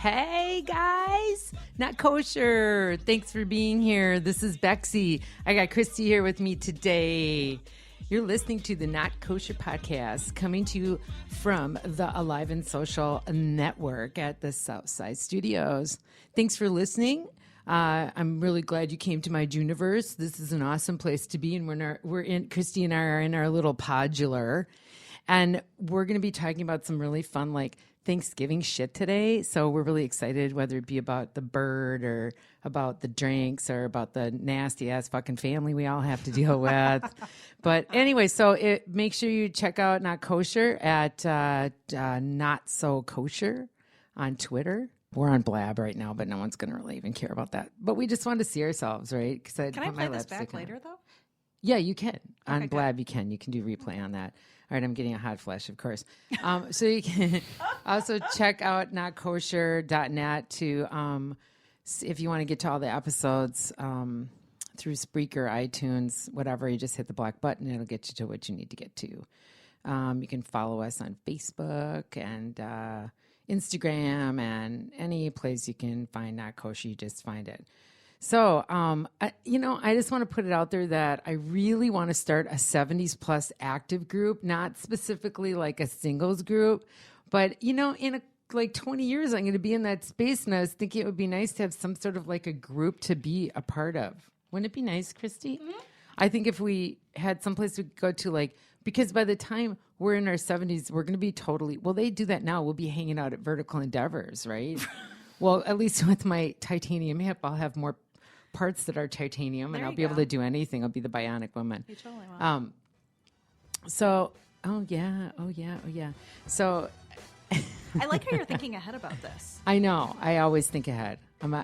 Hey guys, Not Kosher. Thanks for being here. This is Bexy. I got Kristy here with me today. You're listening to the Not Kosher podcast, coming to you from the Alive and Social Network at the Southside Studios. Thanks for listening. I'm really glad you came to my Juniverse. This is an awesome place to be, and Kristy and I are in our little podular, and we're going to be talking about some really fun, like Thanksgiving shit today. So we're really excited, whether it be about the bird or about the drinks or about the nasty ass fucking family we all have to deal with. But anyway, so make sure you check out Not Kosher at Not So Kosher on Twitter. We're on Blab right now, but no one's going to really even care about that. But we just want to see ourselves, right? Can I play this back later, though? Yeah, you can. Okay, on Blab, you can. You can do replay on that. All right, I'm getting a hot flash, of course. So you can also check out notkosher.net to, if you want to get to all the episodes through Spreaker, iTunes, whatever. You just hit the black button. It'll get you to what you need to get to. You can follow us on Facebook and Instagram and any place you can find Not Kosher. You just find it. So, I just want to put it out there that I really want to start a 70s plus active group, not specifically like a singles group, but, in 20 years, I'm going to be in that space. And I was thinking it would be nice to have some sort of like a group to be a part of. Wouldn't it be nice, Kristy? Mm-hmm. I think if we had someplace we could go to, because by the time we're in our 70s, we're going to be they do that now. We'll be hanging out at Vertical Endeavors, right? Well, at least with my titanium hip, I'll have more parts that are titanium, and I'll be able to do anything. I'll be the bionic woman. You totally will. So, oh yeah. So, I like how you're thinking ahead about this. I know. I always think ahead. I'm a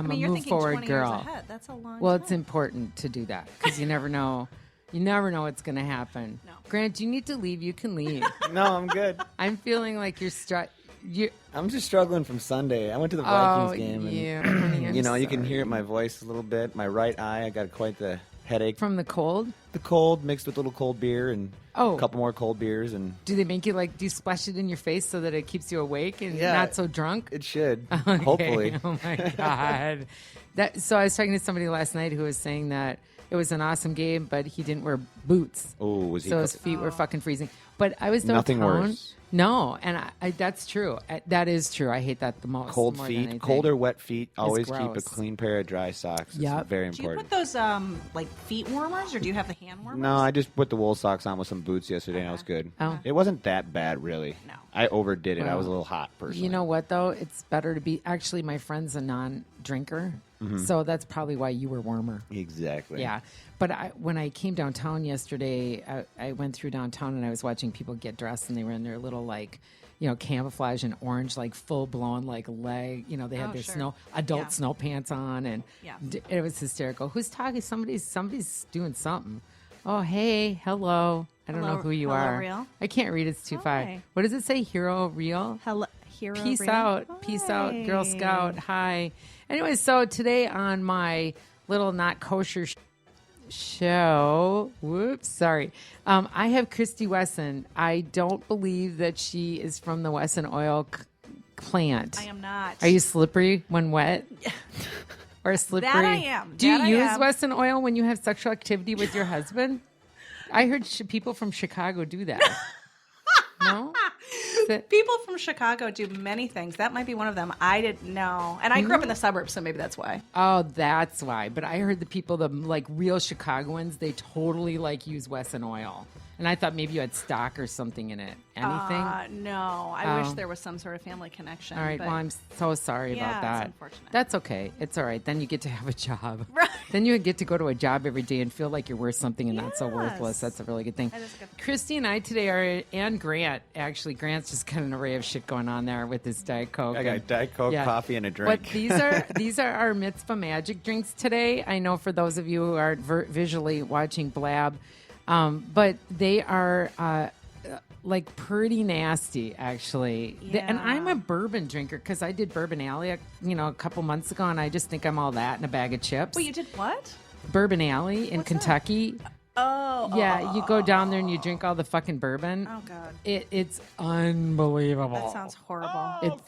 move forward 20 girl. Years ahead. That's a long Well, time. it's important to do that because you never know. You never know what's going to happen. No. Grant, you need to leave. You can leave. No, I'm good. I'm feeling like I'm just struggling from Sunday. I went to the Vikings game, and you can hear it in my voice a little bit. My right eye, I got quite the headache from the cold. The cold mixed with a little cold beer and a couple more cold beers. And do they make you do you splash it in your face so that it keeps you awake and not so drunk? It should, okay. Hopefully. Oh my god! So I was talking to somebody last night who was saying that it was an awesome game, but he didn't wear boots. Oh, was he? So his feet were fucking freezing. But I was downtown. Nothing worse. No, and that's true. That is true. I hate that the most. Cold feet, cold or wet feet. Always keep a gross. Clean pair of dry socks. Yep. It's very important. Do you put those feet warmers, or do you have the hand warmers? No, I just put the wool socks on with some boots yesterday, and I was good. Oh. It wasn't that bad, really. No. I overdid it. Well, I was a little hot, personally. You know what, though? It's better to be... Actually, my friend's a non-drinker, so that's probably why you were warmer. Exactly. Yeah. But when I came downtown yesterday, I went through downtown, and I was watching people get dressed, and they were in their little, camouflage and orange, full-blown, leg. They had their adult snow pants on, and it was hysterical. Who's talking? Somebody's doing something. Oh, hey, hello. I don't know who you are. Real? I can't read. It's too far. What does it say? Hero Real? Hello, Hero Peace Real? out. Hi. Peace out, Girl Scout. Hi. Anyway, so today on my little Not Kosher show, I have Kristy Wesson. I don't believe that she is from the Wesson oil plant. I am not. Are you slippery when wet? Or slippery? That I am. Do you use Wesson oil when you have sexual activity with your husband? I heard people from Chicago do that. No? People from Chicago do many things. That might be one of them. I didn't know. And I grew up in the suburbs, so maybe that's why. Oh, that's why. But I heard the real Chicagoans, they totally use Wesson oil. And I thought maybe you had stock or something in it. Anything? No. I wish there was some sort of family connection. All right. Well, I'm so sorry about that. It's unfortunate. That's okay. It's all right. Then you get to have a job. Right. Then you get to go to a job every day and feel like you're worth something and not so worthless. That's a really good thing. That is a good thing. Kristy and I today and Grant, actually, Grant's just got an array of shit going on there with his Diet Coke. I got Diet Coke, coffee, and a drink. But these are our Mitzvah Magic drinks today. I know for those of you who are visually watching Blab, but they are pretty nasty, actually. Yeah. And I'm a bourbon drinker because I did Bourbon Alley, a couple months ago, and I just think I'm all that in a bag of chips. Wait, you did what? Bourbon Alley in Kentucky. You go down there and you drink all the fucking bourbon. Oh God, it's unbelievable. that sounds horrible. It's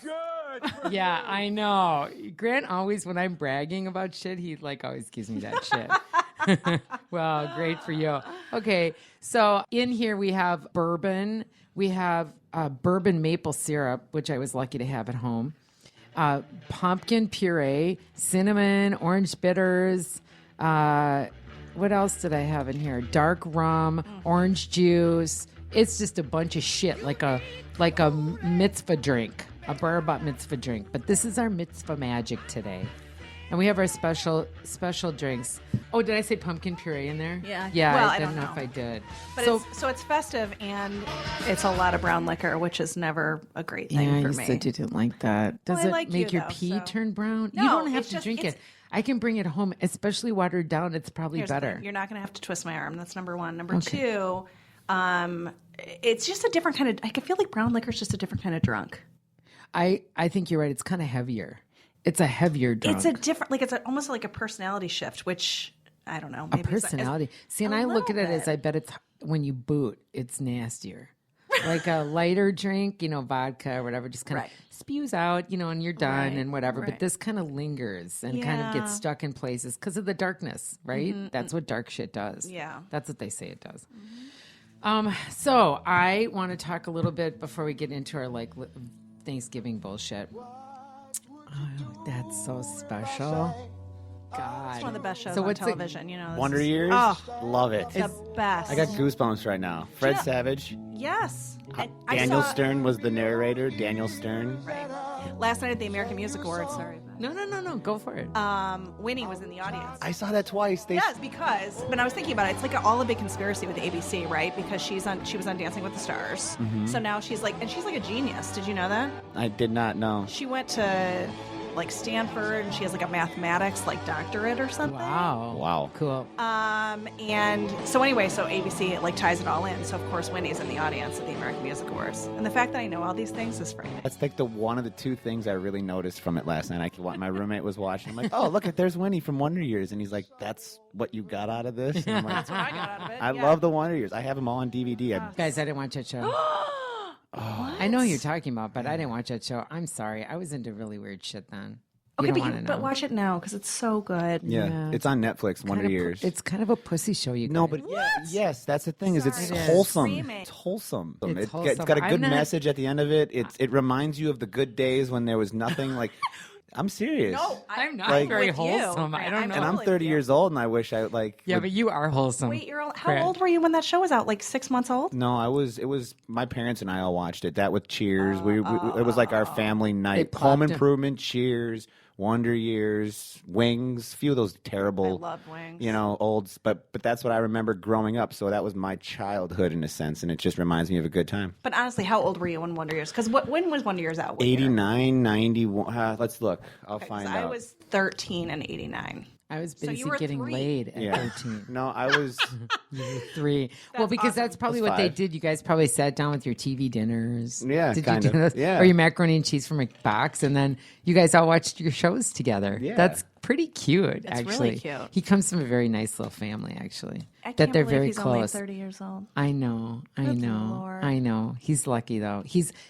Yeah, I know. Grant always, when I'm bragging about shit, he like always gives me that shit. Well, great for you. Okay, so in here we have bourbon. We have bourbon maple syrup, which I was lucky to have at home. Pumpkin puree, cinnamon, orange bitters. What else did I have in here? Dark rum, orange juice. It's just a bunch of shit, like a mitzvah drink, a bar bat mitzvah drink. But this is our mitzvah magic today. And we have our special drinks. Oh, did I say pumpkin puree in there? Yeah. Yeah, Well, I I don't don't know if I did. But it's festive, and it's a lot of brown liquor, which is never a great thing Yeah, for you me. said you didn't like that. Does I it like make you, your though, pee so- turn brown? You No, don't have it's to just- drink it's- it. I can bring it home, especially watered down. It's probably Here's the better. thing. You're not going to have to twist my arm. That's number one. Number two, it's just a different kind of. I can feel like brown liquor is just a different kind of drunk. I think you're right. It's kind of heavier. It's a heavier drunk. It's a different, like it's almost like a personality shift, which I don't know. A Maybe personality. See, and I look at it as I bet it's when you boot, it's nastier. Like a lighter drink, vodka or whatever, just kind of Right. spews out, and you're done Right, and whatever. But right. this kind of lingers and kind of gets Yeah. stuck in places because of the darkness, right? That's what dark shit does. Yeah. That's what they say it does. So I want to talk a little bit before we get into our Thanksgiving bullshit. Oh, that's so special. God. It's one of the best shows So on what's television. This Wonder is- Years, Oh, love it. the best. I got goosebumps right now. Fred Yeah. Savage, Yes. And I Daniel saw- Stern was the narrator. Daniel Stern. Right. Last night at the American Music Awards. Sorry. No. Go for it. Winnie was in the audience. I saw that twice. Yes, because when I was thinking about it, it's like all a big conspiracy with ABC, right? Because she was on Dancing with the Stars. So now she's like a genius. Did you know that? I did not know. She went to Stanford, and she has a mathematics doctorate or something. Wow. Cool. And so anyway, so ABC ties it all in. So of course Winnie's in the audience at the American Music Awards, and the fact that I know all these things is frightening. That's like one of the two things I really noticed from it last night. My roommate was watching. I'm like, oh, look, there's Winnie from Wonder Years. And he's like, that's what you got out of this? And I'm like, That's what I got out of it. I yeah. love the Wonder Years. I have them all on DVD. Guys, I didn't watch that show. I know who you're talking about, but I didn't watch that show. I'm sorry. I was into really weird shit then. Okay, You don't wanna but know. watch it now because it's so good. Yeah, it's on Netflix, Wonder Kind of Years. It's kind of a pussy show. You No, guys. but yes, that's the thing. Is it's Sorry. It is. wholesome. Screaming. It's wholesome. It's It's wholesome. got a I'm good not- message at the end of it. It reminds you of the good days when there was nothing. I'm serious. No, I'm not Like- very with you. wholesome. I don't know. And I'm totally 30 with you. years old, and I wish I Yeah, but you are wholesome. Wait, how Brad. old were you when that show was out? 6 months old? No, it was my parents and I all watched it. That with Cheers. It was like our family night. They Home popped in. Improvement, Cheers, Wonder Years, Wings, few of those terrible, I love Wings. olds. But that's what I remember growing up. So that was my childhood in a sense, and it just reminds me of a good time. But honestly, how old were you when Wonder Years? Because when was Wonder Years out? What year? 89, 91. Let's look. I'll find 'Cause out. I was 13 in 89. I was So you busy were getting 3. laid at Yeah. 13. No, I was. You were 3. Well, because awesome. that's probably That's what they 5. did. You guys probably sat down with your TV dinners. Yeah, Did kind you of. do those? Yeah. Or your macaroni and cheese from a box, and then you guys all watched your shows together. Yeah. That's pretty cute, It's actually. really cute. He comes from a very nice little family, actually. I can't that they're believe very he's only close. 30 years old. I know. Good Lord. I know. He's lucky though.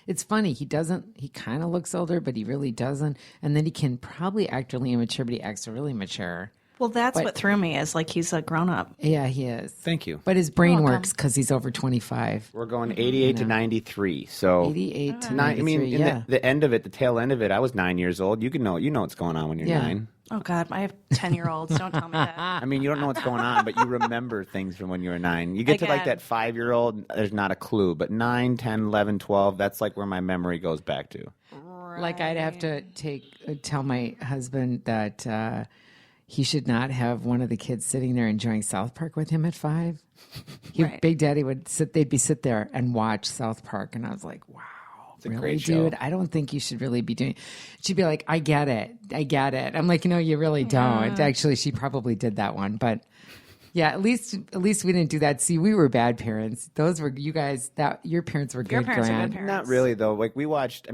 It's funny. He kind of looks older, but he really doesn't. And then he can probably act really immature, but he acts really mature. Well, that's what threw me is he's a grown up. Yeah, he is. Thank you. But his brain welcome. works because he's over 25. We're going 88 to 93. So 88 to 93, 9. I mean, in yeah. the end of it, the tail end of it, I was 9 years old. You know what's going on when you're Yeah. 9. Oh, God. I have 10-year-olds. Don't tell me that. I mean, you don't know what's going on, but you remember things from when you were 9. You get to Again. that 5-year-old, there's not a clue. But 9, 10, 11, 12, that's where my memory goes back to. Like I'd have to tell my husband that he should not have one of the kids sitting there enjoying South Park with him at 5. Right. Big Daddy would sit there and watch South Park, and I was like, wow. a Really, great show. dude? I don't think you should really be doing. She'd be like, I get it. I'm like, no, you really don't. Actually, she probably did that one, but yeah, at least we didn't do that. See, we were bad parents. Those were you guys. Your parents were Your good. parents are good Grant. parents. Not really, though. We watched,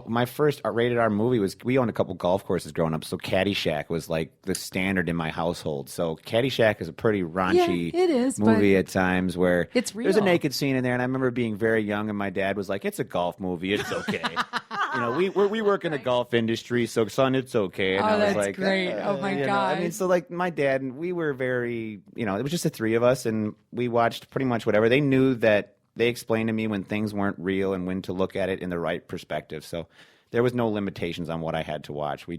my first rated R movie was, we owned a couple golf courses growing up, so Caddyshack was the standard in my household. So Caddyshack is a pretty raunchy Yeah, it is, movie at times where It's there's a real. naked scene in there, and I remember being very young, and my dad was like, it's a golf movie, it's okay. we work in the golf industry, so son, it's okay. And Oh, I was that's like, great. Oh, my I gosh. mean, so like my dad and we were very, it was just the three of us, and we watched pretty much whatever. They knew that they explained to me when things weren't real and when to look at it in the right perspective. So there was no limitations on what I had to watch. We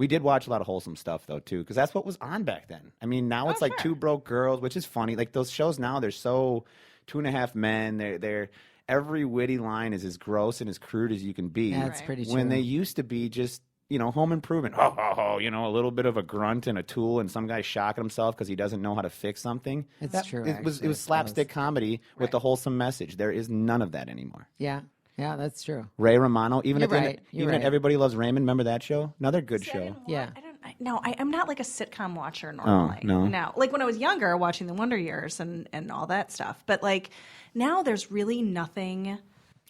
did watch a lot of wholesome stuff though too, because that's what was on back then. I mean, now it's like Two Broke Girls, which is funny. Like those shows now, they're so 2.5 Men. They're every witty line is as gross and as crude as you can be. That's pretty true. When they used to be just home improvement. A little bit of a grunt and a tool, and some guy shocking himself because he doesn't know how to fix something. It's true. It was slapstick comedy with a wholesome message. There is none of that anymore. Yeah, that's true. Ray Romano, even You're at right. You're at right. Everybody Loves Raymond. Remember that show? Another good show. Yeah. I'm not like a sitcom watcher normally. no. No. Like when I was younger, watching The Wonder Years and all that stuff. But like now there's really nothing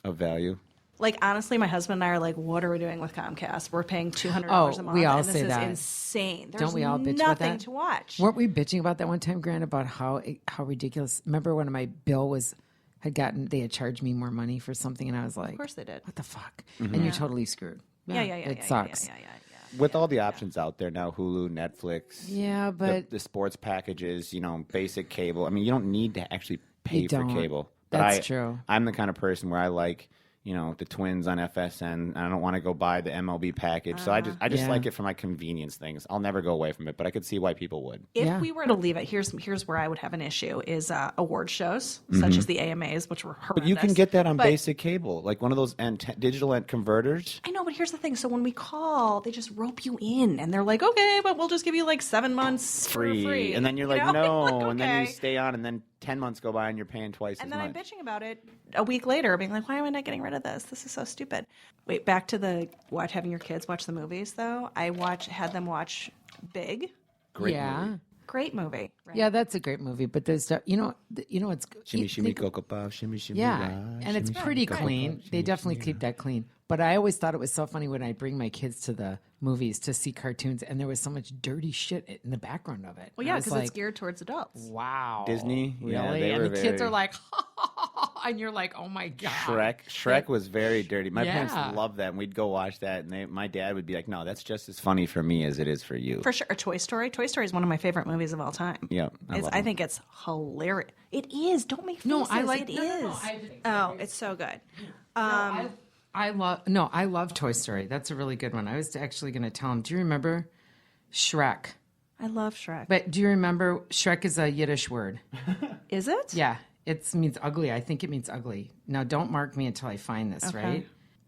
Of value. Like, honestly, my husband and I are like, what are we doing with Comcast? We're paying $200 a month. we all and say this that. is insane. There's Don't we all bitch about nothing that? to watch. Weren't we bitching about that one time, Grant, about how ridiculous? Remember when my bill they had charged me more money for something, and I was like, Of course they did. what the fuck? And you're totally screwed. Yeah. It sucks. Yeah. With all the options out there now, Hulu, Netflix. Yeah, but the sports packages, basic cable. I mean, you don't need to actually pay You for don't. cable. That's true. I'm the kind of person where I like, the Twins on FSN, and I don't want to go buy the MLB package. So I just Yeah. like it for my convenience things. I'll never go away from it, but I could see why people would. If we were to leave it, here's where I would have an issue is award shows, such as the AMAs, which were horrendous. But you can get that on But- basic cable, like one of those digital converters. I know, but here's the thing. So when we call, they just rope you in, and they're like, okay, but we'll just give you like 7 months for free. And then you're like, know? no. Like, And then you okay. stay on, and then 10 months go by, and you're paying twice And as then I'm much. bitching about it a week later, being like, why am I not getting rid of this? This is so stupid. Wait, back to having your kids watch the movies, though. I had them watch Big. Great yeah. movie. Great movie. Right? Yeah, that's a great movie. But there's stuff, it's Shimmy, shimmy, cocoa puff, shimmy, shimmy, yeah, rah, and it's shimmy, pretty shimmy, clean. cocoa puff, They shimmy, definitely shimmy, keep that clean. But I always thought it was so funny when I bring my kids to the movies to see cartoons, and there was so much dirty shit in the background of it. Well, And yeah, I was because it's like, geared towards adults. wow, Disney? really? Yeah, they and were the kids very- are like, and you're like, oh my god, Shrek was very dirty. My parents Yeah. loved that, and we'd go watch that, and my dad would be like, no, that's just as funny for me as it is for you. For sure. Toy Story. Toy Story is one of my favorite movies of all time. Yeah, I love I them. think it's hilarious. It is. Don't make faces. No, I like- It no, no, no, is. I- It's so good. I love Toy Story. That's a really good one. I was actually going to tell him. Do you remember Shrek? I love Shrek. But do you remember Shrek is a Yiddish word? Is it? Yeah, it means ugly. I think it means ugly. Now, don't mark me until I find this, right?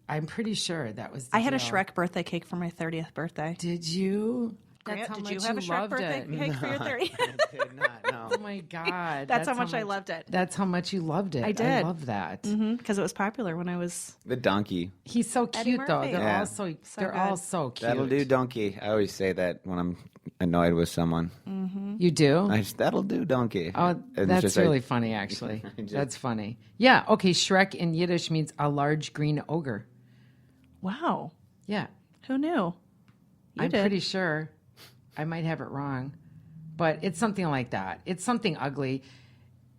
I'm pretty sure that was the I had a deal. Shrek birthday cake for my 30th birthday. Did you? Grant, That's how did much you have a Shrek loved birthday it. cake for your 30th? I did not, no. Oh my god, That's how much I loved it. That's how much you loved it. I did. I love that. Because it was popular when I was. The donkey. He's so Eddie cute though. Murphy. They're Yeah. all so they're good. all so cute. That'll do, donkey. I always say that when I'm annoyed with someone. You do? That'll do, donkey. Oh, And it's that's just really like, funny, actually. just- That's funny. Yeah. Okay. Shrek in Yiddish means a large green ogre. Wow. Yeah. Who knew? I'm did. pretty sure. I might have it wrong, but it's something like that. It's something ugly.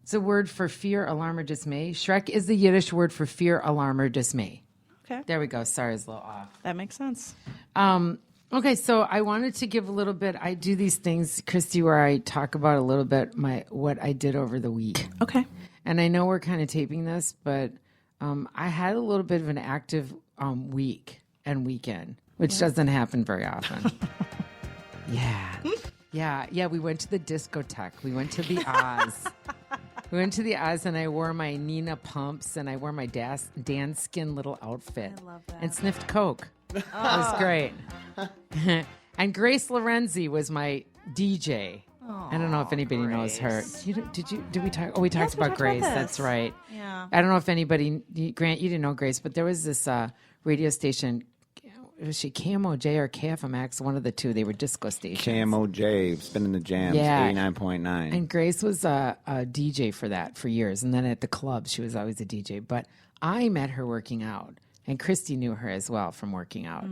It's a word for fear, alarm, or dismay. Shrek is the Yiddish word for fear, alarm, or dismay. Okay. There we go. Sorry, it's a little off. That makes sense. Okay, so I wanted to give a little bit. I do these things, Kristy, where I talk about a little bit what I did over the week. Okay. And I know we're kind of taping this, but I had a little bit of an active week and weekend, which doesn't happen very often. Yeah. We went to the discotheque. We went to the Oz. And I wore my Nina pumps and I wore my Dan Skin little outfit. I love that. And sniffed Coke. It was great. And Grace Lorenzi was my DJ. I don't know if anybody knows her. Did we talk? Oh, we talked Yes, we about talked Grace. about this. That's right. Yeah. I don't know if anybody, Grant, you didn't know Grace, but there was this radio station. Was she KMOJ or KFMX? One of the two. They were disco stations. KMOJ, spinning the jams, Yeah. 89.9. And Grace was a DJ for that for years. And then at the club, she was always a DJ. But I met her working out. And Kristy knew her as well from working out.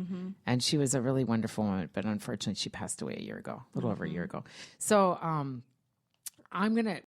And she was a really wonderful woman. But unfortunately, she passed away a little over a year ago. So I'm going to